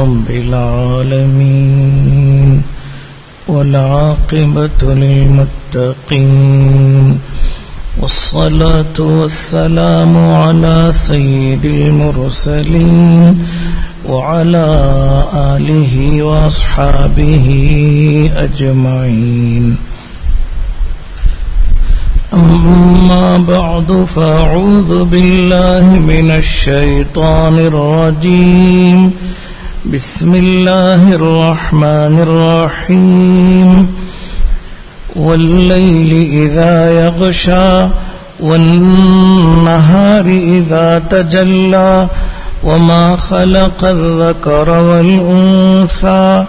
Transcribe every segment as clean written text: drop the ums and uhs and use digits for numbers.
رب العالمين والعاقبة للمتقين والصلاة والسلام على سيد المرسلين وعلى آله وأصحابه أجمعين. أما بعد فأعوذ بالله من الشيطان الرجيم. بسم الله الرحمن الرحيم. والليل إذا يغشى والنهار إذا تجلى وما خلق الذكر والأنثى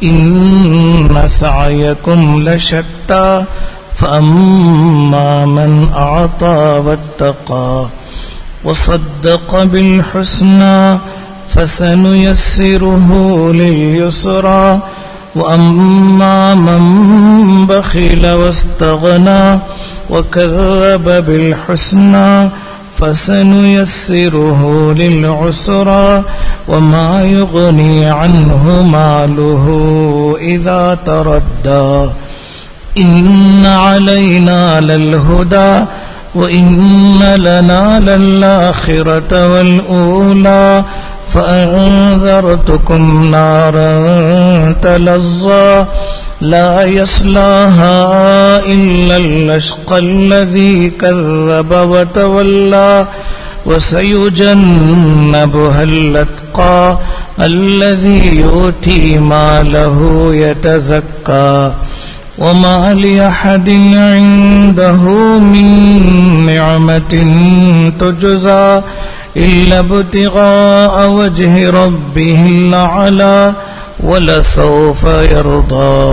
إن سعيكم لشتى فأما من أعطى واتقى وصدق بالحسنى فسنيسره لليسرى وأما من بخل واستغنى وكذب بالحسنى فسنيسره للعسرى وما يغني عنه ماله إذا تردى إن علينا للهدى وإن لنا للآخرة والأولى فأنذرتكم نارا تلظى لا يصلاها إلا الأشقى الذي كذب وتولى وسيجنبها الأتقى الذي يؤتي ماله يتزكى وما لأحد عنده من نعمة تجزى إلا ابتغاء وجه ربه الأعلى ولسوف يرضى.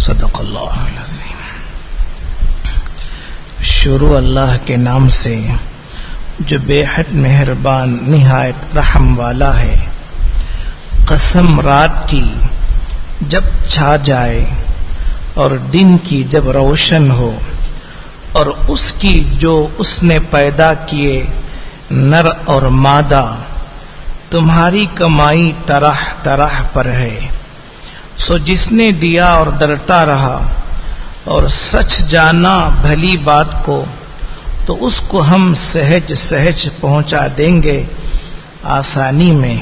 صدق اللہ العظیم. شروع اللہ کے نام سے جو بے حد مہربان نہایت رحم والا ہے. قسم رات کی جب چھا جائے اور دن کی جب روشن ہو اور اس کی جو اس نے پیدا کیے نر اور مادہ. تمہاری کمائی طرح طرح پر ہے. سو جس نے دیا اور ڈرتا رہا اور سچ جانا بھلی بات کو تو اس کو ہم سہج سہج پہنچا دیں گے آسانی میں.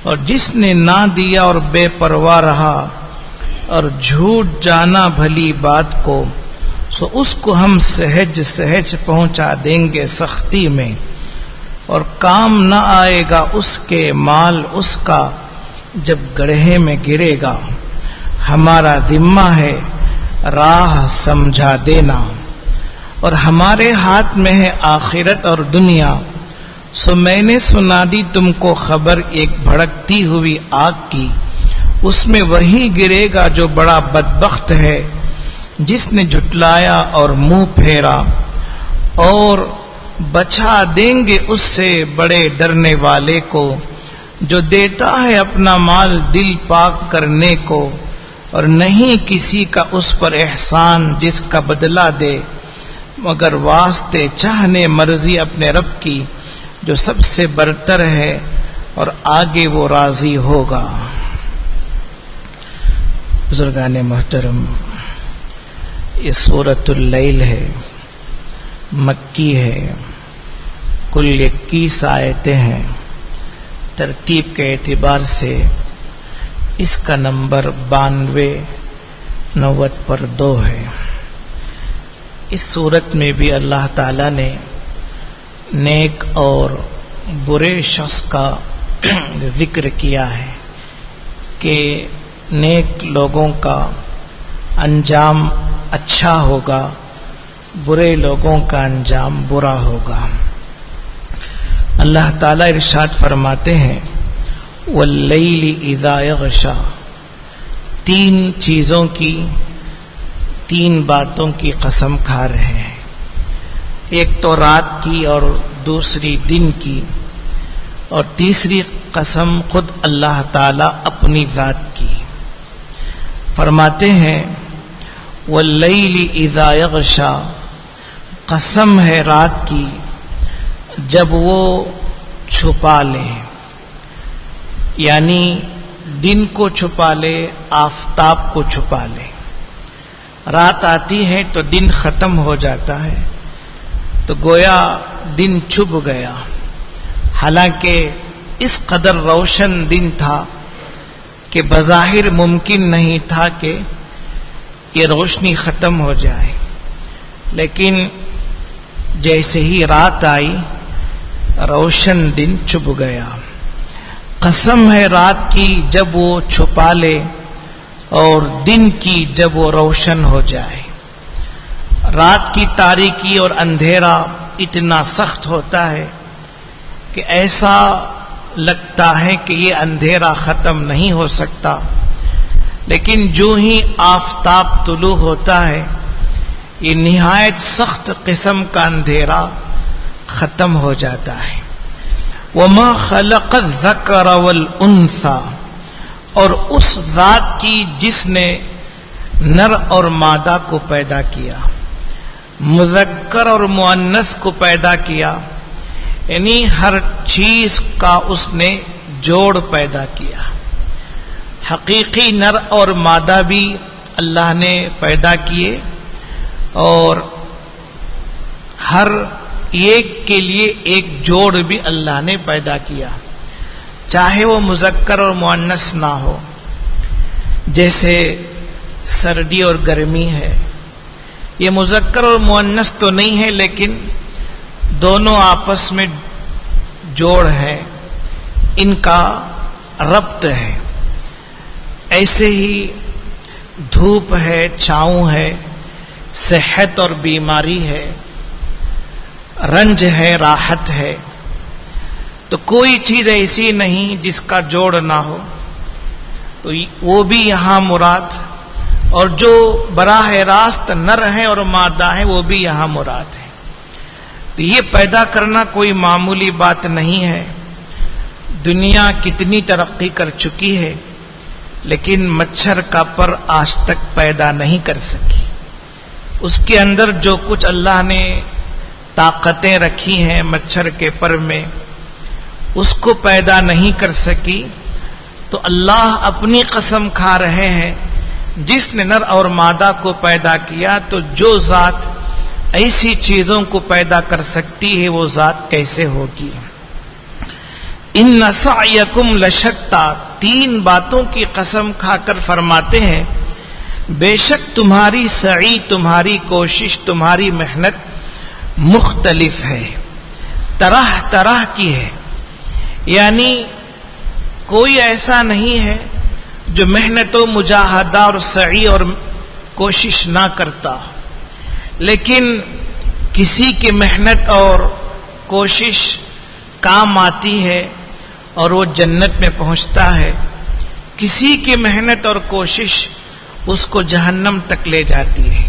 اور جس نے نہ دیا اور بے پرواہ رہا اور جھوٹ جانا بھلی بات کو سو اس کو ہم سہج سہج پہنچا دیں گے سختی میں. اور کام نہ آئے گا اس کے مال اس کا جب گڑھے میں گرے گا. ہمارا ذمہ ہے راہ سمجھا دینا اور ہمارے ہاتھ میں ہے آخرت اور دنیا. سو میں نے سنا دی تم کو خبر ایک بھڑکتی ہوئی آگ کی. اس میں وہی گرے گا جو بڑا بدبخت ہے جس نے جھٹلایا اور منہ پھیرا. اور بچا دیں گے اس سے بڑے ڈرنے والے کو جو دیتا ہے اپنا مال دل پاک کرنے کو. اور نہیں کسی کا اس پر احسان جس کا بدلہ دے مگر واسطے چاہنے مرضی اپنے رب کی جو سب سے برتر ہے اور آگے وہ راضی ہوگا. بزرگان محترم، یہ سورۃ اللیل ہے، مکی ہے. کل 21 آیتیں ہیں. ترتیب کے اعتبار سے اس کا نمبر 92 پر 2 ہے. اس صورت میں بھی اللہ تعالی نے نیک اور برے شخص کا ذکر کیا ہے کہ نیک لوگوں کا انجام اچھا ہوگا، برے لوگوں کا انجام برا ہوگا. اللہ تعالیٰ ارشاد فرماتے ہیں واللیل اذا یغشا. 3 چیزوں کی 3 باتوں کی قسم کھا رہے ہیں. ایک تو رات کی اور دوسری دن کی اور تیسری قسم خود اللہ تعالیٰ اپنی ذات کی. فرماتے ہیں واللیل اذا یغشا، قسم ہے رات کی جب وہ چھپا لے. یعنی دن کو چھپا لے، آفتاب کو چھپا لے. رات آتی ہے تو دن ختم ہو جاتا ہے، تو گویا دن چھپ گیا. حالانکہ اس قدر روشن دن تھا کہ بظاہر ممکن نہیں تھا کہ یہ روشنی ختم ہو جائے، لیکن جیسے ہی رات آئی روشن دن چھپ گیا. قسم ہے رات کی جب وہ چھپا لے اور دن کی جب وہ روشن ہو جائے. رات کی تاریکی اور اندھیرا اتنا سخت ہوتا ہے کہ ایسا لگتا ہے کہ یہ اندھیرا ختم نہیں ہو سکتا، لیکن جو ہی آفتاب طلوع ہوتا ہے یہ نہایت سخت قسم کا اندھیرا ختم ہو جاتا ہے. وَمَا خَلَقَ الذَّكَرَ وَالْأُنثَى، اور اس ذات کی جس نے نر اور مادہ کو پیدا کیا، مذکر اور مؤنث کو پیدا کیا، یعنی ہر چیز کا اس نے جوڑ پیدا کیا. حقیقی نر اور مادہ بھی اللہ نے پیدا کیے اور ہر ایک کے لیے ایک جوڑ بھی اللہ نے پیدا کیا، چاہے وہ مذکر اور مؤنث نہ ہو. جیسے سردی اور گرمی ہے، یہ مذکر اور مؤنث تو نہیں ہے لیکن دونوں آپس میں جوڑ ہے، ان کا ربط ہے. ایسے ہی دھوپ ہے، چھاؤں ہے، صحت اور بیماری ہے، رنج ہے، راحت ہے. تو کوئی چیز ایسی نہیں جس کا جوڑ نہ ہو، تو وہ بھی یہاں مراد، اور جو براہ راست نر ہے اور مادہ ہے وہ بھی یہاں مراد ہے. تو یہ پیدا کرنا کوئی معمولی بات نہیں ہے. دنیا کتنی ترقی کر چکی ہے لیکن مچھر کا پر آج تک پیدا نہیں کر سکی. اس کے اندر جو کچھ اللہ نے طاقتیں رکھی ہیں مچھر کے پر میں، اس کو پیدا نہیں کر سکی. تو اللہ اپنی قسم کھا رہے ہیں جس نے نر اور مادہ کو پیدا کیا، تو جو ذات ایسی چیزوں کو پیدا کر سکتی ہے وہ ذات کیسے ہوگی. ان سعیکم لشتیٰ، تین باتوں کی قسم کھا کر فرماتے ہیں بے شک تمہاری سعی، تمہاری کوشش، تمہاری محنت مختلف ہے، طرح طرح کی ہے. یعنی کوئی ایسا نہیں ہے جو محنت و مجاہدہ اور سعی اور کوشش نہ کرتا، لیکن کسی کی محنت اور کوشش کام آتی ہے اور وہ جنت میں پہنچتا ہے، کسی کی محنت اور کوشش اس کو جہنم تک لے جاتی ہے.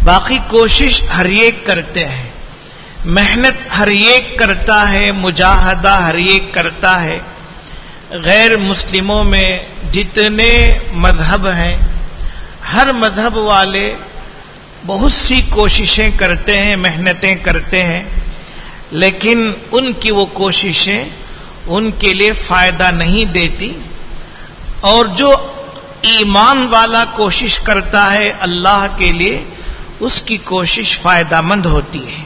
باقی کوشش ہر ایک کرتے ہیں، محنت ہر ایک کرتا ہے، مجاہدہ ہر ایک کرتا ہے. غیر مسلموں میں جتنے مذہب ہیں ہر مذہب والے بہت سی کوششیں کرتے ہیں، محنتیں کرتے ہیں، لیکن ان کی وہ کوششیں ان کے لیے فائدہ نہیں دیتی. اور جو ایمان والا کوشش کرتا ہے اللہ کے لیے، اس کی کوشش فائدہ مند ہوتی ہے.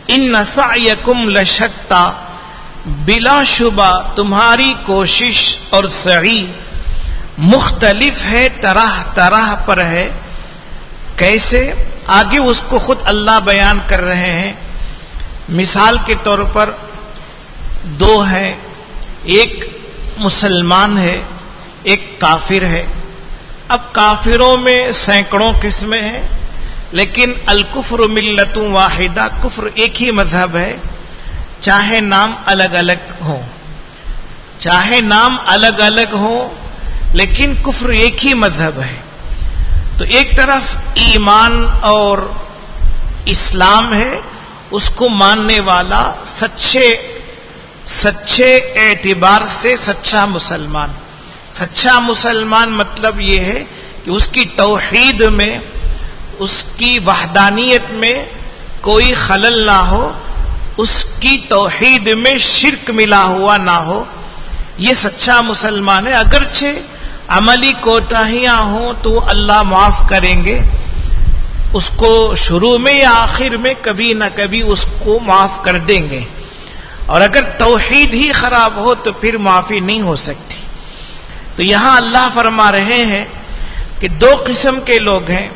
ان سعیکم لشتیٰ، بلا شبہ تمہاری کوشش اور سعی مختلف ہے، طرح طرح پر ہے. کیسے؟ آگے اس کو خود اللہ بیان کر رہے ہیں. مثال کے طور پر دو ہیں، ایک مسلمان ہے، ایک کافر ہے. اب کافروں میں سینکڑوں قسمیں ہیں، لیکن الکفر ملت واحدہ، کفر ایک ہی مذہب ہے، چاہے نام الگ الگ ہوں، چاہے نام الگ الگ ہوں، لیکن کفر ایک ہی مذہب ہے. تو ایک طرف ایمان اور اسلام ہے، اس کو ماننے والا سچے اعتبار سے سچا مسلمان. سچا مسلمان مطلب یہ ہے کہ اس کی توحید میں، اس کی وحدانیت میں کوئی خلل نہ ہو، اس کی توحید میں شرک ملا ہوا نہ ہو، یہ سچا مسلمان ہے. اگرچہ عملی کوتاہیاں ہوں تو اللہ معاف کریں گے اس کو، شروع میں یا آخر میں کبھی نہ کبھی اس کو معاف کر دیں گے. اور اگر توحید ہی خراب ہو تو پھر معافی نہیں ہو سکتی. تو یہاں اللہ فرما رہے ہیں کہ دو قسم کے لوگ ہیں،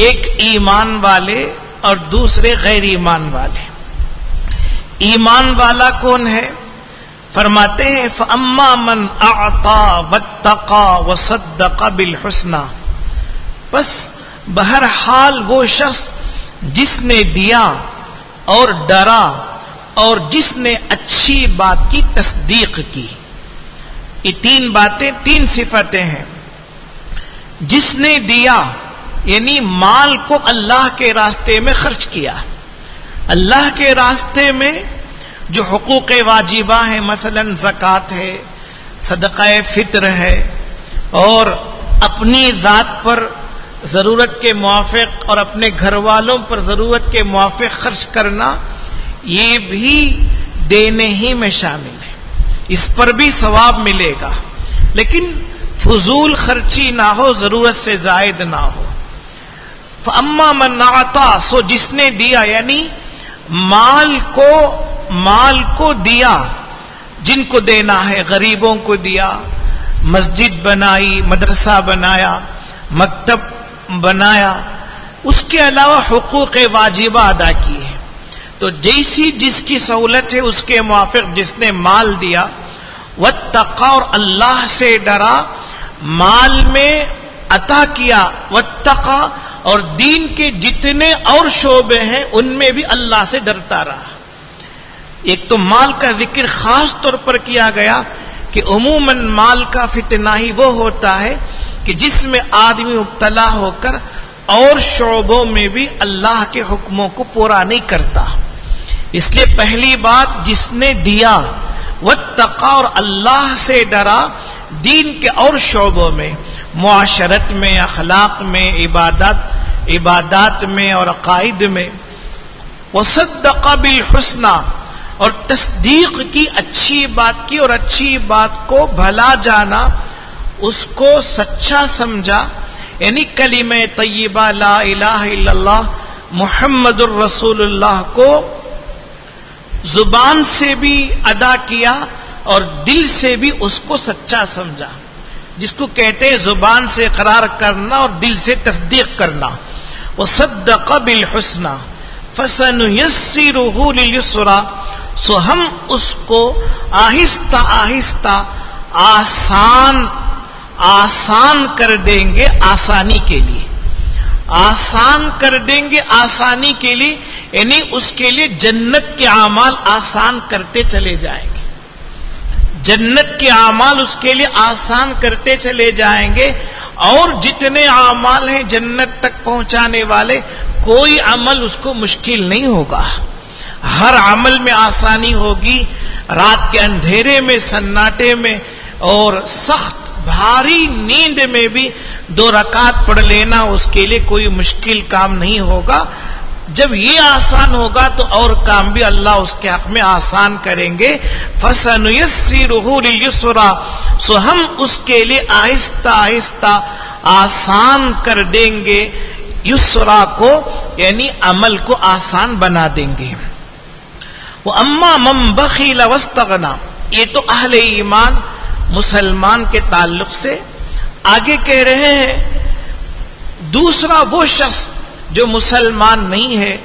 ایک ایمان والے اور دوسرے غیر ایمان والے. ایمان والا کون ہے؟ فرماتے ہیں فَأَمَّا مَنْ أَعْطَى وَاتَّقَى وَصَدَّقَ بِالْحُسْنَى، بس بہرحال وہ شخص جس نے دیا اور ڈرا اور جس نے اچھی بات کی تصدیق کی. یہ تین باتیں، تین صفتیں ہیں. جس نے دیا یعنی مال کو اللہ کے راستے میں خرچ کیا. اللہ کے راستے میں جو حقوق واجبہ ہیں، مثلا زکوٰۃ ہے، صدقہ فطر ہے، اور اپنی ذات پر ضرورت کے موافق اور اپنے گھر والوں پر ضرورت کے موافق خرچ کرنا، یہ بھی دینے ہی میں شامل ہے. اس پر بھی ثواب ملے گا، لیکن فضول خرچی نہ ہو، ضرورت سے زائد نہ ہو. فَأَمَّا مَنْ أَعْطَى، سو جس نے دیا یعنی مال کو دیا، جن کو دینا ہے، غریبوں کو دیا، مسجد بنائی، مدرسہ بنایا، مکتب بنایا، اس کے علاوہ حقوق واجبہ ادا کیے. تو جیسی جس کی سہولت ہے اس کے موافق جس نے مال دیا، واتقى، اور اللہ سے ڈرا، مال میں عطا کیا، واتقى، اور دین کے جتنے اور شعبے ہیں ان میں بھی اللہ سے ڈرتا رہا. ایک تو مال کا ذکر خاص طور پر کیا گیا کہ عموماً مال کا فتنہ ہی وہ ہوتا ہے کہ جس میں آدمی مبتلا ہو کر اور شعبوں میں بھی اللہ کے حکموں کو پورا نہیں کرتا. اس لیے پہلی بات، جس نے دیا، واتقى، اور اللہ سے ڈرا دین کے اور شعبوں میں، معاشرت میں، اخلاق میں، عبادات میں اور عقائد میں. وصدق بالحسنى، اور تصدیق کی، اچھی بات کی، اور اچھی بات کو بھلا جانا، اس کو سچا سمجھا، یعنی کلمہ طیبہ لا الہ الا اللہ محمد الرسول اللہ کو زبان سے بھی ادا کیا اور دل سے بھی اس کو سچا سمجھا، جس کو کہتے ہیں زبان سے اقرار کرنا اور دل سے تصدیق کرنا. وصدق بالحسنى فسنيسره لليسرى، سو ہم اس کو آہستہ آہستہ آسان کر دیں گے، آسانی کے لیے. آسان کر دیں گے آسانی کے لیے، یعنی اس کے لیے جنت کے اعمال آسان کرتے چلے جائیں گے. جنت کے اعمال اس کے لیے آسان کرتے چلے جائیں گے. اور جتنے اعمال ہیں جنت تک پہنچانے والے، کوئی عمل اس کو مشکل نہیں ہوگا. ہر عمل میں آسانی ہوگی. رات کے اندھیرے میں، سناٹے میں اور سخت بھاری نیند میں بھی 2 رکعت پڑھ لینا اس کے لیے کوئی مشکل کام نہیں ہوگا. جب یہ آسان ہوگا تو اور کام بھی اللہ اس کے حق میں آسان کریں گے. فَسَنُيَسِّرُهُ لِلْيُسْرَى، سو ہم اس کے لیے آہستہ آہستہ آسان کر دیں گے، یسرا کو یعنی عمل کو آسان بنا دیں گے. وَأَمَّا مَنْ بَخِلَ وَاسْتَغْنَى، یہ تو اہل ایمان مسلمان کے تعلق سے. آگے کہہ رہے ہیں دوسرا وہ شخص جو مسلمان نہیں ہے،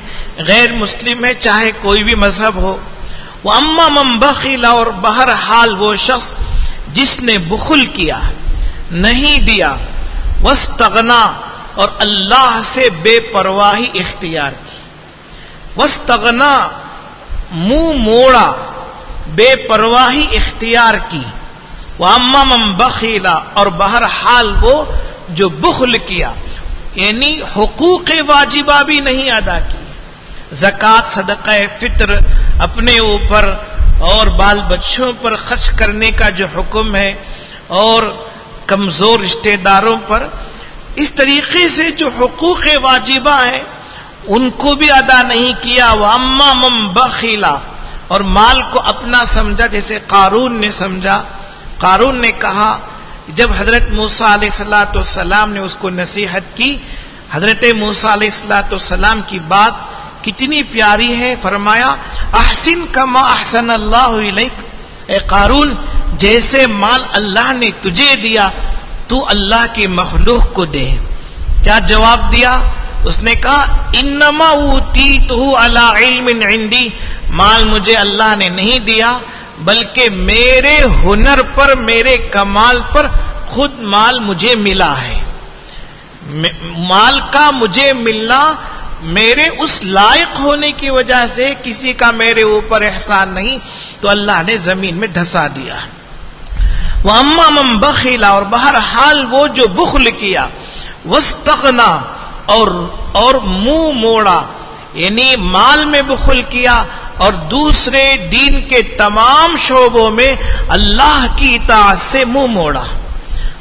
غیر مسلم ہے، چاہے کوئی بھی مذہب ہو. وَأَمَّا مَنْ بَخِلَ، اور بہرحال وہ شخص جس نے بخل کیا، نہیں دیا، وَاسْتَغْنَى، اور اللہ سے بے پرواہی اختیار کی. وَاسْتَغْنَى، منہ موڑا، بے پرواہی اختیار کی. وَأَمَّا مَنْ بَخِلَ، اور بہرحال وہ جو بخل کیا، یعنی حقوق واجبہ بھی نہیں ادا کی. زکوٰۃ، صدقہ فطر اپنے اوپر اور بال بچوں پر خرچ کرنے کا جو حکم ہے، اور کمزور رشتہ داروں پر، اس طریقے سے جو حقوق واجبہ ہیں ان کو بھی ادا نہیں کیا. وَأَمَّا مَنْ بَخِلَ، اور مال کو اپنا سمجھا، جیسے قارون نے سمجھا، قارون نے کہا جب حضرت موسیٰ علیہ السلام نے اس کو نصیحت کی، حضرت موسیٰ علیہ السلام کی بات کتنی پیاری ہے، فرمایا احسن کما احسن اللہ الیک، اے قارون جیسے مال اللہ نے تجھے دیا تو اللہ کی مخلوق کو دے۔ کیا جواب دیا؟ اس نے کہا انما اوتیتہ علی علم عندی، مال مجھے اللہ نے نہیں دیا بلکہ میرے ہنر پر، میرے کمال پر خود مال مجھے ملا ہے۔ مال کا مجھے ملنا میرے اس لائق ہونے کی وجہ سے، کسی کا میرے اوپر احسان نہیں، تو اللہ نے زمین میں دھسا دیا۔ وَأَمَّا مَن بَخِلَ، اور بہرحال وہ جو بخل کیا، وَاسْتَغْنَى، اور منہ موڑا، یعنی مال میں بخل کیا اور دوسرے دین کے تمام شعبوں میں اللہ کی اطاعت سے منہ موڑا،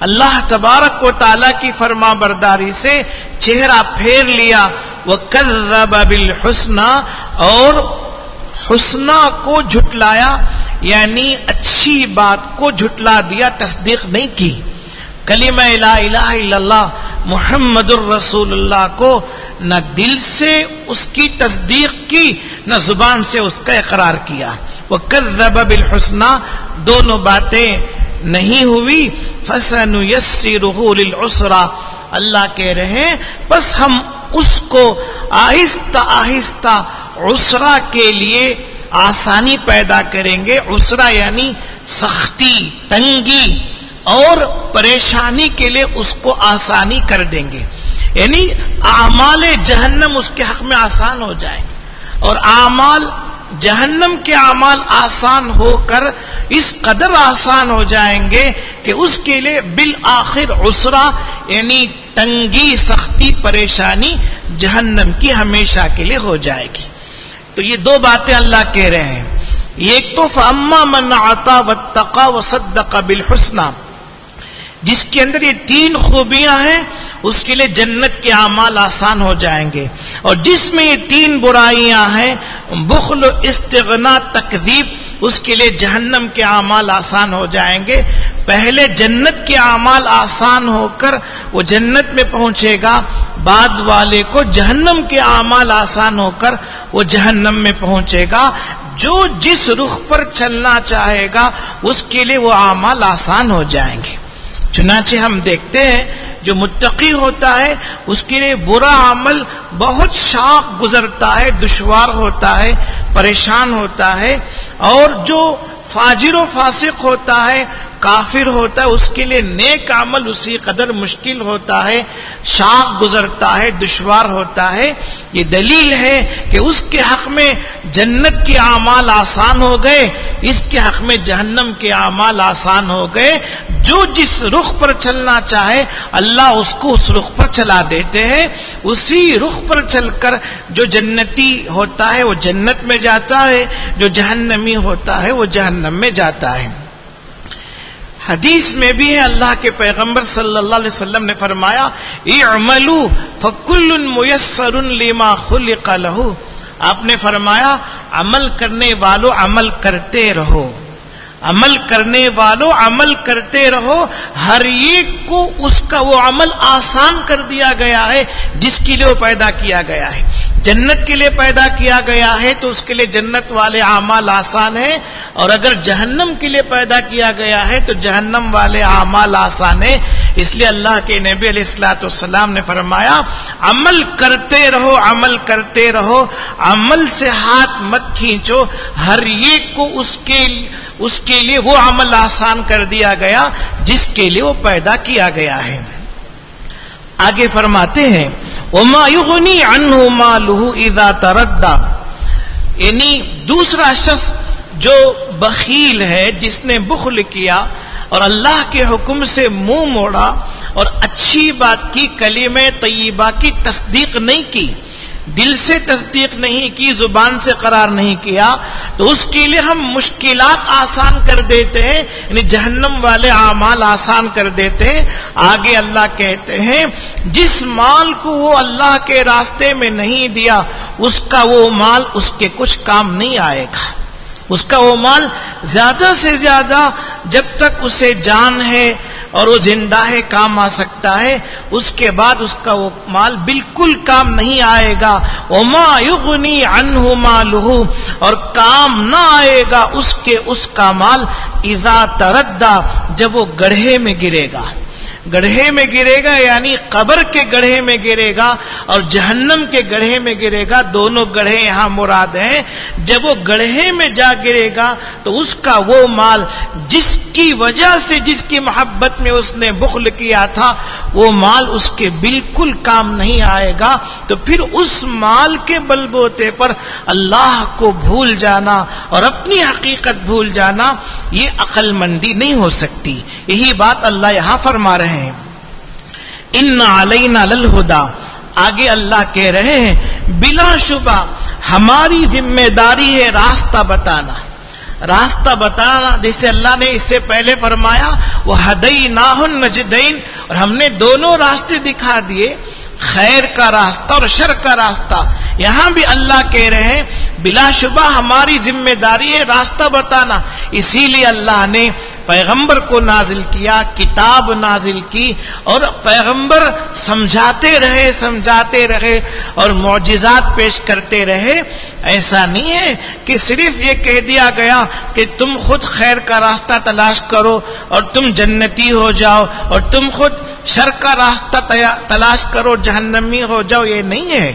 اللہ تبارک و تعالی کی فرما برداری سے چہرہ پھیر لیا، وَكَذَّبَ بِالْحُسْنَى، اور حسنہ کو جھٹلایا، یعنی اچھی بات کو جھٹلا دیا، تصدیق نہیں کی۔ کلمہ لا الہ الا اللہ محمد الرسول اللہ کو نہ دل سے اس کی تصدیق کی، نہ زبان سے اس کا اقرار کیا۔ وَكَذَّبَ بِالْحُسْنَى، دونوں باتیں نہیں ہوئی۔ فَسَنُيَسِّرُهُ لِلْعُسْرَى، اللہ کہہ رہے ہیں بس ہم اس کو آہستہ آہستہ عسرہ کے لیے آسانی پیدا کریں گے۔ عسرہ یعنی سختی، تنگی اور پریشانی کے لیے اس کو آسانی کر دیں گے، یعنی اعمال جہنم اس کے حق میں آسان ہو جائیں، اور اعمال جہنم کے اعمال آسان ہو کر اس قدر آسان ہو جائیں گے کہ اس کے لیے بالآخر عسرہ یعنی تنگی، سختی، پریشانی جہنم کی ہمیشہ کے لیے ہو جائے گی۔ تو یہ دو باتیں اللہ کہہ رہے ہیں، ایک تو فَأَمَّا مَنْ أَعْطَىٰ وَاتَّقَىٰ وَصَدَّقَ بِالْحُسْنَىٰ، جس کے اندر یہ تین خوبیاں ہیں اس کے لیے جنت کے اعمال آسان ہو جائیں گے، اور جس میں یہ تین برائیاں ہیں بخل، استغنا، تکذیب، اس کے لیے جہنم کے اعمال آسان ہو جائیں گے۔ پہلے جنت کے اعمال آسان ہو کر وہ جنت میں پہنچے گا، بعد والے کو جہنم کے اعمال آسان ہو کر وہ جہنم میں پہنچے گا۔ جو جس رخ پر چلنا چاہے گا اس کے لیے وہ اعمال آسان ہو جائیں گے۔ چنانچہ ہم دیکھتے ہیں جو متقی ہوتا ہے اس کے لیے برا عمل بہت شاق گزرتا ہے، دشوار ہوتا ہے، پریشان ہوتا ہے، اور جو فاجر و فاسق ہوتا ہے، کافر ہوتا ہے، اس کے لیے نیک عمل اسی قدر مشکل ہوتا ہے، شاق گزرتا ہے، دشوار ہوتا ہے۔ یہ دلیل ہے کہ اس کے حق میں جنت کے اعمال آسان ہو گئے، اس کے حق میں جہنم کے اعمال آسان ہو گئے۔ جو جس رخ پر چلنا چاہے اللہ اس کو اس رخ پر چلا دیتے ہیں، اسی رخ پر چل کر جو جنتی ہوتا ہے وہ جنت میں جاتا ہے، جو جہنمی ہوتا ہے وہ جہنم میں جاتا ہے۔ حدیث میں بھی ہے، اللہ کے پیغمبر صلی اللہ علیہ وسلم نے فرمایا اعملوا فکل میسر لما خلق لہ، آپ نے فرمایا عمل کرنے والوں عمل کرتے رہو، عمل کرنے والوں عمل کرتے رہو، ہر ایک کو اس کا وہ عمل آسان کر دیا گیا ہے جس کے لیے وہ پیدا کیا گیا ہے۔ جنت کے لیے پیدا کیا گیا ہے تو اس کے لیے جنت والے اعمال آسان ہیں، اور اگر جہنم کے لیے پیدا کیا گیا ہے تو جہنم والے اعمال آسان ہیں۔ اس لیے اللہ کے نبی علیہ الصلوۃ والسلام نے فرمایا عمل کرتے رہو، عمل کرتے رہو، عمل سے ہاتھ مت کھینچو، ہر ایک کو اس کے لیے وہ عمل آسان کر دیا گیا جس کے لیے وہ پیدا کیا گیا ہے۔ آگے فرماتے ہیں وَمَا يُغْنِي عَنْهُ مَالُهُ إِذَا تَرَدَّى، یعنی دوسرا شخص جو بخیل ہے، جس نے بخل کیا اور اللہ کے حکم سے منہ موڑا اور اچھی بات کی، کلمہ طیبہ کی تصدیق نہیں کی، دل سے تصدیق نہیں کی، زبان سے قرار نہیں کیا، تو اس کے لیے ہم مشکلات آسان کر دیتے ہیں، یعنی جہنم والے اعمال آسان کر دیتے ہیں۔ آگے اللہ کہتے ہیں جس مال کو وہ اللہ کے راستے میں نہیں دیا اس کا وہ مال اس کے کچھ کام نہیں آئے گا۔ اس کا وہ مال زیادہ سے زیادہ جب تک اسے جان ہے اور وہ زندہ ہے کام آ سکتا ہے، اس کے بعد اس کا وہ مال بالکل کام نہیں آئے گا. وما یغنی عنہ مالہ، اور کام نہ آئے گا اس کا مال اذا تردى، جب وہ گڑھے میں گرے گا. گڑھے میں گرے گا یعنی قبر کے گڑھے میں گرے گا اور جہنم کے گڑھے میں گرے گا، دونوں گڑھے یہاں مراد ہیں. جب وہ گڑھے میں جا گرے گا تو اس کا وہ مال جس کی وجہ سے، جس کی محبت میں اس نے بخل کیا تھا، وہ مال اس کے بالکل کام نہیں آئے گا. تو پھر اس مال کے بلبوتے پر اللہ کو بھول جانا اور اپنی حقیقت بھول جانا، یہ عقل مندی نہیں ہو سکتی. یہی بات اللہ یہاں فرما رہے ہیں. ان علینا للہدی، آگے اللہ کہہ رہے ہیں بلا شبہ ہماری ذمہ داری ہے راستہ بتانا. راستہ بتانا جیسے اللہ نے اس سے پہلے فرمایا وَهَدَيْنَاهُ النَّجْدَيْنِ، اور ہم نے دونوں راستے دکھا دیے، خیر کا راستہ اور شر کا راستہ. یہاں بھی اللہ کہہ رہے ہیں بلا شبہ ہماری ذمہ داری ہے راستہ بتانا. اسی لیے اللہ نے پیغمبر کو نازل کیا، کتاب نازل کی، اور پیغمبر سمجھاتے رہے اور معجزات پیش کرتے رہے. ایسا نہیں ہے کہ صرف یہ کہہ دیا گیا کہ تم خود خیر کا راستہ تلاش کرو اور تم جنتی ہو جاؤ، اور تم خود شر کا راستہ تلاش کرو جہنمی ہو جاؤ. یہ نہیں ہے،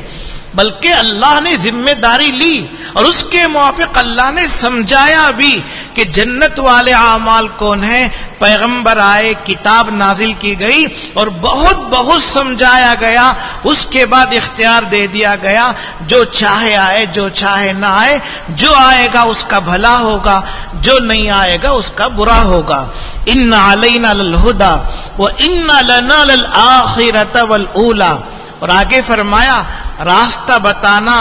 بلکہ اللہ نے ذمہ داری لی اور اس کے موافق اللہ نے سمجھایا بھی کہ جنت والے اعمال کون ہیں. پیغمبر آئے، کتاب نازل کی گئی اور بہت سمجھایا گیا. اس کے بعد اختیار دے دیا گیا، جو چاہے آئے، جو چاہے نہ آئے، جو آئے گا اس کا بھلا ہوگا، جو نہیں آئے گا اس کا برا ہوگا. ان علینا للہدی وان لنا للآخرۃ والأولی، اور آگے فرمایا راستہ بتانا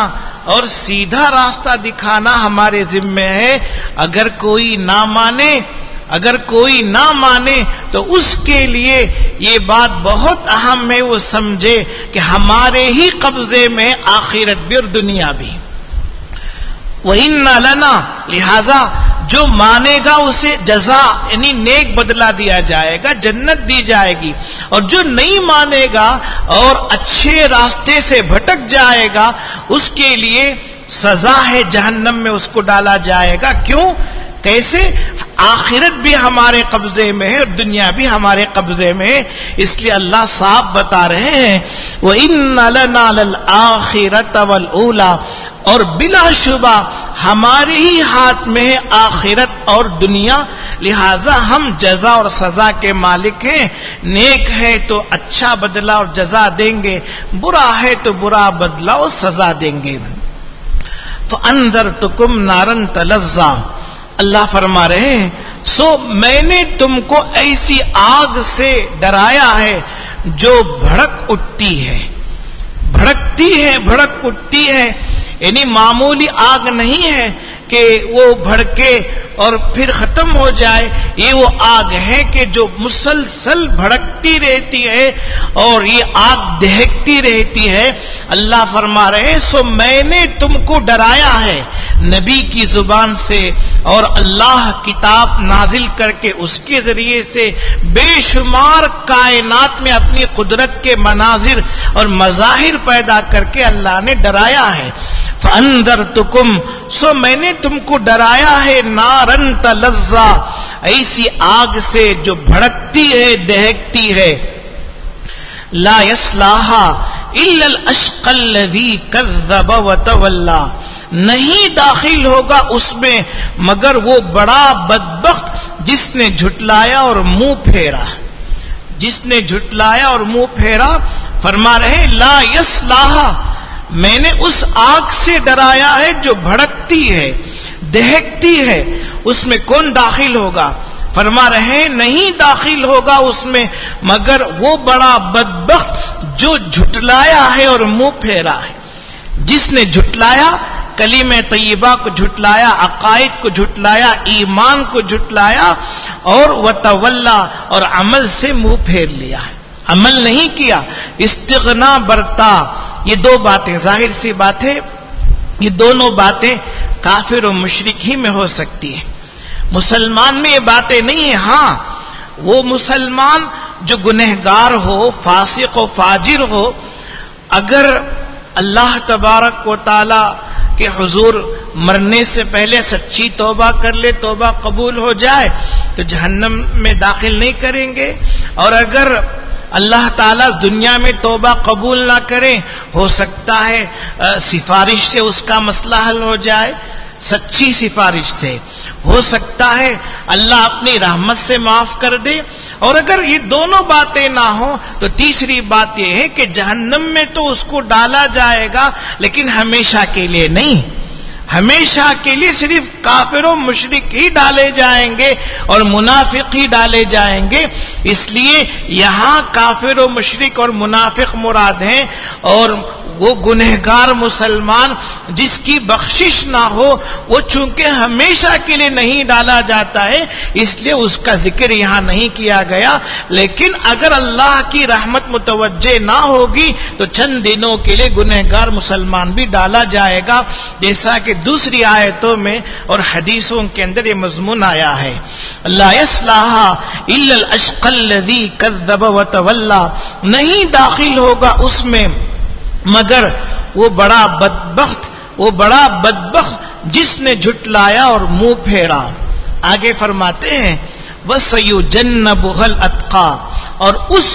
اور سیدھا راستہ دکھانا ہمارے ذمہ ہے. اگر کوئی نہ مانے تو اس کے لیے یہ بات بہت اہم ہے، وہ سمجھے کہ ہمارے ہی قبضے میں آخرت بھی اور دنیا بھی. وَإِنَّ لَنَا، لہذا جو مانے گا اسے جزا یعنی نیک بدلہ دیا جائے گا، جنت دی جائے گی. اور جو نہیں مانے گا اور اچھے راستے سے بھٹک جائے گا اس کے لیے سزا ہے، جہنم میں اس کو ڈالا جائے گا. کیوں؟ کیسے؟ آخرت بھی ہمارے قبضے میں ہے اور دنیا بھی ہمارے قبضے میں ہے. اس لیے اللہ صاحب بتا رہے ہیں وَإِنَّ لَنَا لَلْآخِرَةَ وَالْأُولَى، اور بلا شبہ ہمارے ہی ہاتھ میں ہے آخرت اور دنیا، لہذا ہم جزا اور سزا کے مالک ہیں. نیک ہے تو اچھا بدلہ اور جزا دیں گے، برا ہے تو برا بدلہ اور سزا دیں گے. فَأَنذَرْتُكُمْ نَارًا تَلَظَّىٰ، اللہ فرما رہے ہیں سو میں نے تم کو ایسی آگ سے ڈرایا ہے جو بھڑک اٹھتی ہے، بھڑک اٹھتی ہے. یعنی معمولی آگ نہیں ہے کہ وہ بھڑکے اور پھر ختم ہو جائے. یہ وہ آگ ہے کہ جو مسلسل بھڑکتی رہتی ہے اور یہ آگ دہکتی رہتی ہے. اللہ فرما رہے سو میں نے تم کو ڈرایا ہے نبی کی زبان سے اور اللہ کتاب نازل کر کے اس کے ذریعے سے بے شمار کائنات میں اپنی قدرت کے مناظر اور مظاہر پیدا کر کے اللہ نے ڈرایا ہے. فَأَنذَرْتُكُمْ، سو میں نے تم کو ڈرایا ہے نارن تلظا، ایسی آگ سے جو بھڑکتی ہے دہکتی ہے. لا يصلاها الا الاشقى الذي كذب وتولى، نہیں داخل ہوگا اس میں مگر وہ بڑا بدبخت جس نے جھٹلایا اور منہ پھیرا. فرما رہے لا يصلاها، میں نے اس آگ سے ڈرایا ہے جو بھڑکتی ہے دہکتی ہے، اس میں کون داخل ہوگا؟ فرما رہے نہیں داخل ہوگا اس میں مگر وہ بڑا بدبخت جو جھٹلایا ہے اور منہ پھیرا ہے. جس نے جھٹلایا، کلمہ طیبہ کو جھٹلایا، عقائد کو جھٹلایا، ایمان کو جھٹلایا، اور وتولا، اور عمل سے منہ پھیر لیا، عمل نہیں کیا، استغنا برتا. یہ دو باتیں ظاہر سی بات ہے، یہ دونوں باتیں کافر و مشرک ہی میں ہو سکتی ہے، مسلمان میں یہ باتیں نہیں ہیں۔ ہاں وہ مسلمان جو گنہگار ہو، فاسق و فاجر ہو، اگر اللہ تبارک و تعالی کے حضور مرنے سے پہلے سچی توبہ کر لے، توبہ قبول ہو جائے تو جہنم میں داخل نہیں کریں گے، اور اگر اللہ تعالیٰ دنیا میں توبہ قبول نہ کرے، ہو سکتا ہے سفارش سے اس کا مسئلہ حل ہو جائے، سچی سفارش سے ہو سکتا ہے اللہ اپنی رحمت سے معاف کر دے، اور اگر یہ دونوں باتیں نہ ہوں تو تیسری بات یہ ہے کہ جہنم میں تو اس کو ڈالا جائے گا لیکن ہمیشہ کے لیے نہیں، ہمیشہ کے لیے صرف کافر و مشرک ہی ڈالے جائیں گے اور منافق ہی ڈالے جائیں گے۔ اس لیے یہاں کافر و مشرک اور منافق مراد ہیں، اور وہ گنہگار مسلمان جس کی بخشش نہ ہو، وہ چونکہ ہمیشہ کے لیے نہیں ڈالا جاتا ہے اس لیے اس کا ذکر یہاں نہیں کیا گیا، لیکن اگر اللہ کی رحمت متوجہ نہ ہوگی تو چند دنوں کے لیے گنہگار مسلمان بھی ڈالا جائے گا، جیسا کہ دوسری آیتوں میں اور حدیثوں کے اندر یہ مضمون آیا ہے۔ لا یصلاھا الا الاشقى الذی کذب وتولی، نہیں داخل ہوگا اس میں مگر وہ بڑا بدبخت جس نے جھٹلایا اور منہ پھیرا۔ آگے فرماتے ہیں وَسَيُجَنَّبُهَا الْأَتْقَى، اور اس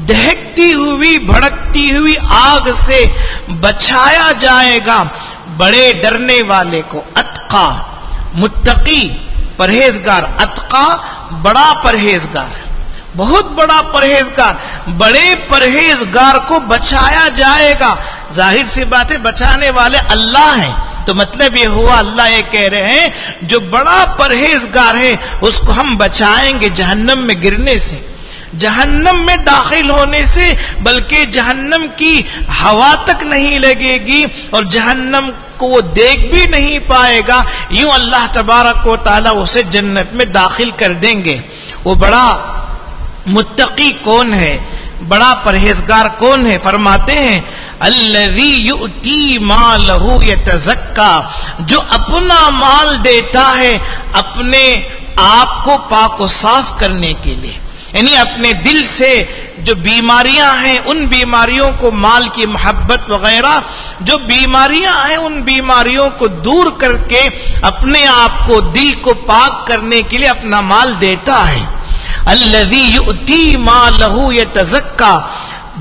دہکتی ہوئی بھڑکتی ہوئی آگ سے بچایا جائے گا بڑے ڈرنے والے کو۔ اتقا متقی پرہیزگار، اتقا بڑا پرہیزگار، بہت بڑا پرہیزگار، بڑے پرہیزگار کو بچایا جائے گا۔ ظاہر سی بات ہے بچانے والے اللہ ہیں، تو مطلب یہ ہوا اللہ یہ کہہ رہے ہیں جو بڑا پرہیزگار ہے اس کو ہم بچائیں گے جہنم میں گرنے سے، جہنم میں داخل ہونے سے، بلکہ جہنم کی ہوا تک نہیں لگے گی اور جہنم کو وہ دیکھ بھی نہیں پائے گا، یوں اللہ تبارک و تعالی اسے جنت میں داخل کر دیں گے۔ وہ بڑا متقی کون ہے، بڑا پرہیزگار کون ہے؟ فرماتے ہیں الذی یؤتی مالہ یتزکا، جو اپنا مال دیتا ہے اپنے آپ کو پاک و صاف کرنے کے لیے، یعنی اپنے دل سے جو بیماریاں ہیں ان بیماریوں کو، مال کی محبت وغیرہ جو بیماریاں ہیں ان بیماریوں کو دور کر کے اپنے آپ کو، دل کو پاک کرنے کے لیے اپنا مال دیتا ہے۔ الذی یؤتی مالہ یتزکا،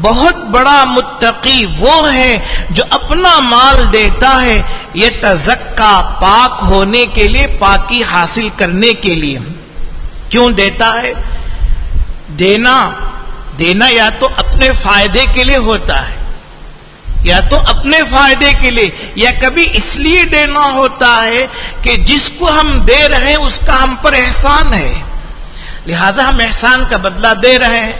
بہت بڑا متقی وہ ہے جو اپنا مال دیتا ہے یتزکا، پاک ہونے کے لیے، پاکی حاصل کرنے کے لیے۔ کیوں دیتا ہے؟ دینا یا تو اپنے فائدے کے لیے ہوتا ہے، یا تو اپنے فائدے کے لیے، یا کبھی اس لیے دینا ہوتا ہے کہ جس کو ہم دے رہے ہیں اس کا ہم پر احسان ہے، لہذا ہم احسان کا بدلہ دے رہے ہیں۔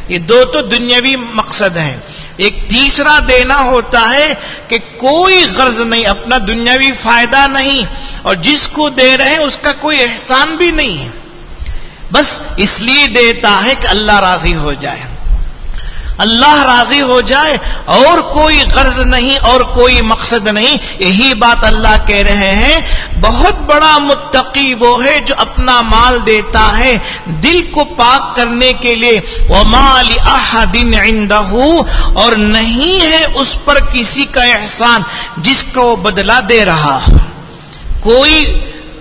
یہ دو تو دنیاوی مقصد ہیں۔ ایک تیسرا دینا ہوتا ہے کہ کوئی غرض نہیں، اپنا دنیاوی فائدہ نہیں، اور جس کو دے رہے ہیں اس کا کوئی احسان بھی نہیں ہے، بس اس لیے دیتا ہے کہ اللہ راضی ہو جائے، اللہ راضی ہو جائے، اور کوئی غرض نہیں اور کوئی مقصد نہیں۔ یہی بات اللہ کہہ رہے ہیں بہت بڑا متقی وہ ہے جو اپنا مال دیتا ہے دل کو پاک کرنے کے لیے۔ وَمَا لِأَحَدٍ عِندَهُ، اور نہیں ہے اس پر کسی کا احسان جس کا وہ بدلہ دے رہا ہو،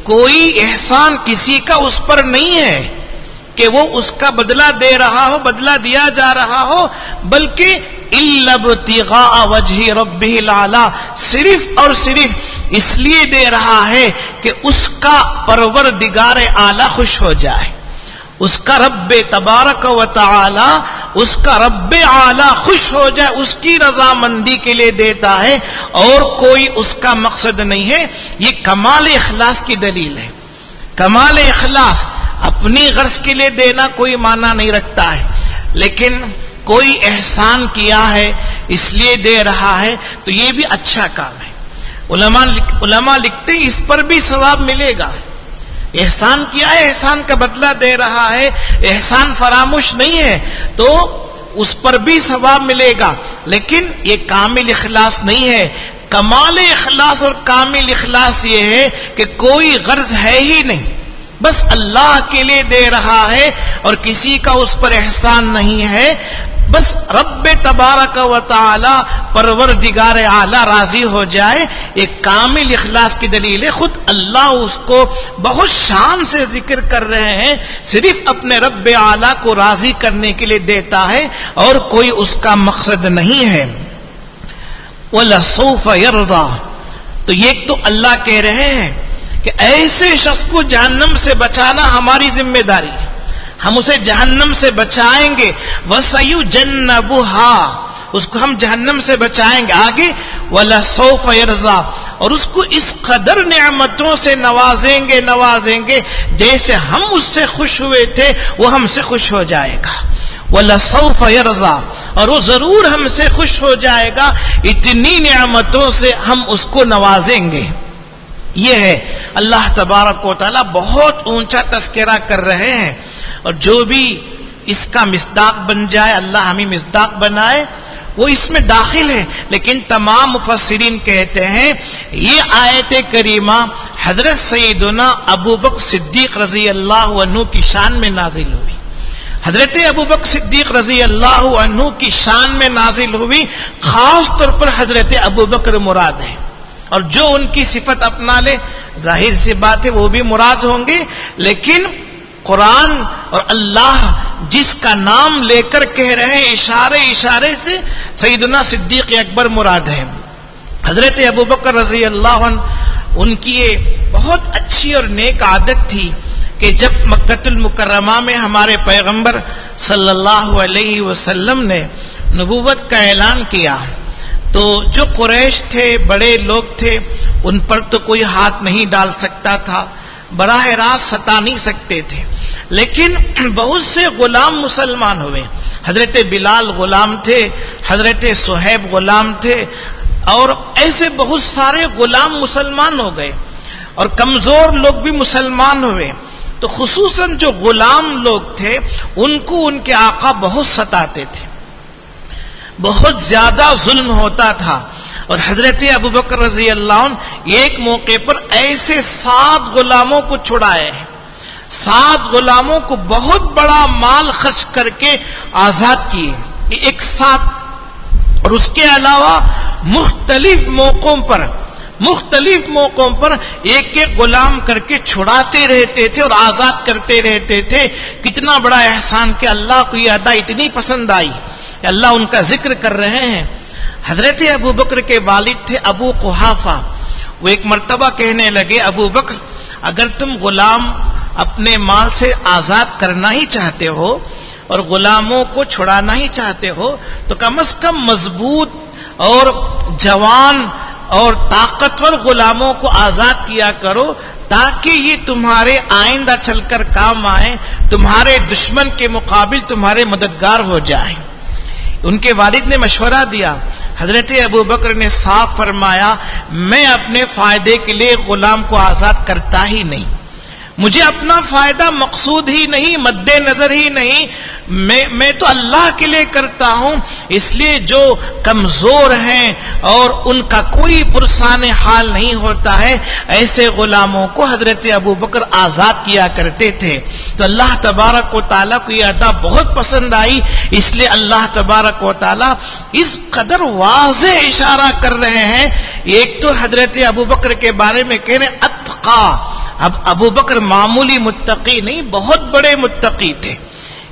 کوئی احسان کسی کا اس پر نہیں ہے کہ وہ اس کا بدلہ دے رہا ہو، بدلہ دیا جا رہا ہو، بلکہ إِلَّا ابْتِغَاءَ وَجْهِ رَبِّهِ الْأَعْلَىٰ، صرف اور صرف اس لیے دے رہا ہے کہ اس کا پروردگار اعلیٰ خوش ہو جائے، اس کا رب تبارک و تعالی، اس کا رب اعلیٰ خوش ہو جائے، اس کی رضامندی کے لیے دیتا ہے، اور کوئی اس کا مقصد نہیں ہے۔ یہ کمال اخلاص کی دلیل ہے۔ کمال اخلاص اپنی غرض کے لیے دینا کوئی معنی نہیں رکھتا ہے، لیکن کوئی احسان کیا ہے اس لیے دے رہا ہے تو یہ بھی اچھا کام ہے۔ علماء لکھتے ہیں اس پر بھی ثواب ملے گا۔ احسان کیا ہے، احسان کا بدلہ دے رہا ہے، احسان فراموش نہیں ہے تو اس پر بھی ثواب ملے گا، لیکن یہ کامل اخلاص نہیں ہے۔ کمال اخلاص اور کامل اخلاص یہ ہے کہ کوئی غرض ہے ہی نہیں، بس اللہ کے لیے دے رہا ہے اور کسی کا اس پر احسان نہیں ہے، بس رب تبارک و تعالی پروردگار اعلی راضی ہو جائے۔ ایک کامل اخلاص کی دلیل ہے، خود اللہ اس کو بہت شان سے ذکر کر رہے ہیں، صرف اپنے رب اعلی کو راضی کرنے کے لیے دیتا ہے اور کوئی اس کا مقصد نہیں ہے۔ وَلَسَوْفَ يَرْضَى، تو یہ تو اللہ کہہ رہے ہیں کہ ایسے شخص کو جہنم سے بچانا ہماری ذمہ داری ہے، ہم اسے جہنم سے بچائیں گے۔ وَسَيُجَنَّبُهَا، اس کو ہم جہنم سے بچائیں گے۔ آگے وَلَسَوْفَ يَرْضَى، اور اس کو اس قدر نعمتوں سے نوازیں گے جیسے ہم اس سے خوش ہوئے تھے وہ ہم سے خوش ہو جائے گا۔ وَلَسَوْفَ يَرْضَى، اور وہ ضرور ہم سے خوش ہو جائے گا، اتنی نعمتوں سے ہم اس کو نوازیں گے۔ یہ ہے اللہ تبارک و تعالی بہت اونچا تذکرہ کر رہے ہیں، اور جو بھی اس کا مصداق بن جائے، اللہ ہمیں مصداق بنائے، وہ اس میں داخل ہے۔ لیکن تمام مفسرین کہتے ہیں یہ آیت کریمہ حضرت سیدنا ابوبکر صدیق رضی اللہ عنہ کی شان میں نازل ہوئی، حضرت ابوبکر صدیق رضی اللہ عنہ کی شان میں نازل ہوئی، خاص طور پر حضرت ابوبکر مراد ہے، اور جو ان کی صفت اپنا لے ظاہر سی بات ہے وہ بھی مراد ہوں گے، لیکن قرآن اور اللہ جس کا نام لے کر کہہ رہے ہیں اشارے سے سیدنا صدیق اکبر مراد ہے۔ حضرت ابوبکر رضی اللہ عنہ، ان کی یہ بہت اچھی اور نیک عادت تھی کہ جب مکۃ المکرمہ میں ہمارے پیغمبر صلی اللہ علیہ وسلم نے نبوت کا اعلان کیا تو جو قریش تھے، بڑے لوگ تھے، ان پر تو کوئی ہاتھ نہیں ڈال سکتا تھا، براہ راست ستا نہیں سکتے تھے، لیکن بہت سے غلام مسلمان ہوئے۔ حضرت بلال غلام تھے، حضرت صہیب غلام تھے، اور ایسے بہت سارے غلام مسلمان ہو گئے، اور کمزور لوگ بھی مسلمان ہوئے۔ تو خصوصاً جو غلام لوگ تھے ان کو ان کے آقا بہت ستاتے تھے، بہت زیادہ ظلم ہوتا تھا، اور حضرت ابوبکر رضی اللہ عنہ ایک موقع پر ایسے 7 غلاموں کو چھڑائے ہیں، 7 غلاموں کو بہت بڑا مال خرچ کر کے آزاد کیے ایک ساتھ، اور اس کے علاوہ مختلف موقعوں پر ایک ایک غلام کر کے چھڑاتے رہتے تھے اور آزاد کرتے رہتے تھے۔ کتنا بڑا احسان کہ اللہ کو یہ ادا اتنی پسند آئی کہ اللہ ان کا ذکر کر رہے ہیں۔ حضرت ابوبکر کے والد تھے ابو قحافہ، وہ ایک مرتبہ کہنے لگے ابو بکر اگر تم غلام اپنے مال سے آزاد کرنا ہی چاہتے ہو اور غلاموں کو چھڑانا ہی چاہتے ہو تو کم از کم مضبوط اور جوان اور طاقتور غلاموں کو آزاد کیا کرو تاکہ یہ تمہارے آئندہ چل کر کام آئیں، تمہارے دشمن کے مقابل تمہارے مددگار ہو جائیں۔ ان کے والد نے مشورہ دیا، حضرت ابوبکر نے صاف فرمایا میں اپنے فائدے کے لیے غلام کو آزاد کرتا ہی نہیں، مجھے اپنا فائدہ مقصود ہی نہیں، مد نظر ہی نہیں، میں تو اللہ کے لیے کرتا ہوں، اس لیے جو کمزور ہیں اور ان کا کوئی پرسان حال نہیں ہوتا ہے ایسے غلاموں کو حضرت ابوبکر آزاد کیا کرتے تھے۔ تو اللہ تبارک و تعالیٰ کو یہ ادا بہت پسند آئی، اس لیے اللہ تبارک و تعالیٰ اس قدر واضح اشارہ کر رہے ہیں۔ ایک تو حضرت ابوبکر کے بارے میں کہہ رہے ہیں اتقا، اب ابوبکر معمولی متقی نہیں، بہت بڑے متقی تھے،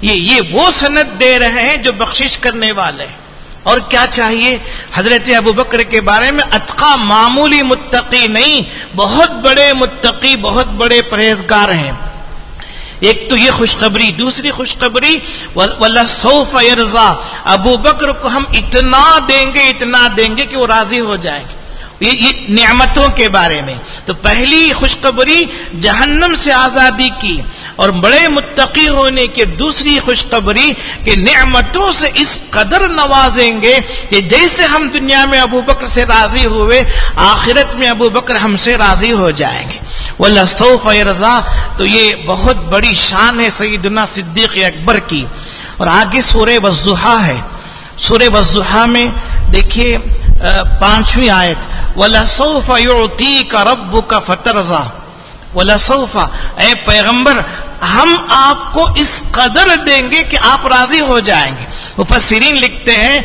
یہ وہ سند دے رہے ہیں جو بخشش کرنے والے ہیں۔ اور کیا چاہیے حضرت ابوبکر کے بارے میں؟ اتقا، معمولی متقی نہیں، بہت بڑے متقی، بہت بڑے پرہیزگار ہیں۔ ایک تو یہ خوشخبری، دوسری خوشخبری وَلَسَوْفَ يَرْضَى، ابوبکر کو ہم اتنا دیں گے کہ وہ راضی ہو جائیں گے، یہ نعمتوں کے بارے میں۔ تو پہلی خوشخبری جہنم سے آزادی کی اور بڑے متقی ہونے کی، دوسری خوشخبری کہ نعمتوں سے اس قدر نوازیں گے کہ جیسے ہم دنیا میں ابوبکر سے راضی ہوئے آخرت میں ابوبکر ہم سے راضی ہو جائیں گے۔ وَلَسَوْفَ يَرْضَى، تو یہ بہت بڑی شان ہے سیدنا صدیق اکبر کی۔ اور آگے سورہ والضحیٰ ہے، سورہ والضحیٰ میں دیکھیے 5ویں آیت وَلَسَوْفَ يُعْطِيكَ رَبُّكَ فَتَرْضَىٰ وَلَسَوْفَ، اے پیغمبر ہم آپ کو اس قدر دیں گے کہ آپ راضی ہو جائیں گے۔ مفسرین لکھتے ہیں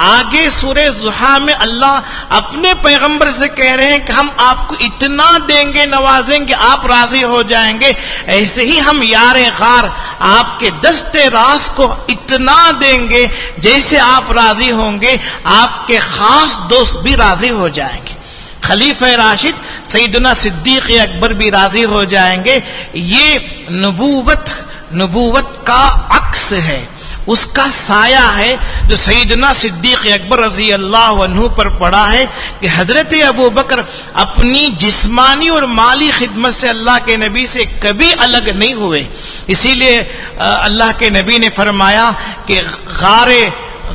آگے سورہ ضحیٰ میں اللہ اپنے پیغمبر سے کہہ رہے ہیں کہ ہم آپ کو اتنا دیں گے، نوازیں گے، آپ راضی ہو جائیں گے، ایسے ہی ہم یار غار آپ کے دست راز کو اتنا دیں گے جیسے آپ راضی ہوں گے آپ کے خاص دوست بھی راضی ہو جائیں گے، خلیفہ راشد سیدنا صدیق اکبر بھی راضی ہو جائیں گے۔ یہ نبوت کا عکس ہے، اس کا سایہ ہے جو سیدنا صدیق اکبر رضی اللہ عنہ پر پڑا ہے کہ حضرت ابو بکر اپنی جسمانی اور مالی خدمت سے اللہ کے نبی سے کبھی الگ نہیں ہوئے۔ اسی لیے اللہ کے نبی نے فرمایا کہ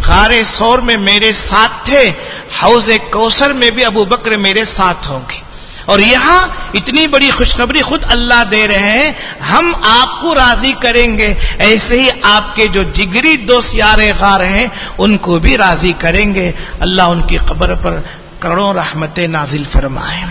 غار ثور میں میرے ساتھ تھے، حوض کوثر میں بھی ابو بکر میرے ساتھ ہوں گے۔ اور یہاں اتنی بڑی خوشخبری خود اللہ دے رہے ہیں، ہم آپ کو راضی کریں گے، ایسے ہی آپ کے جو جگری دوست یار غار ہیں ان کو بھی راضی کریں گے۔ اللہ ان کی قبر پر کروڑوں رحمتیں نازل فرمائے۔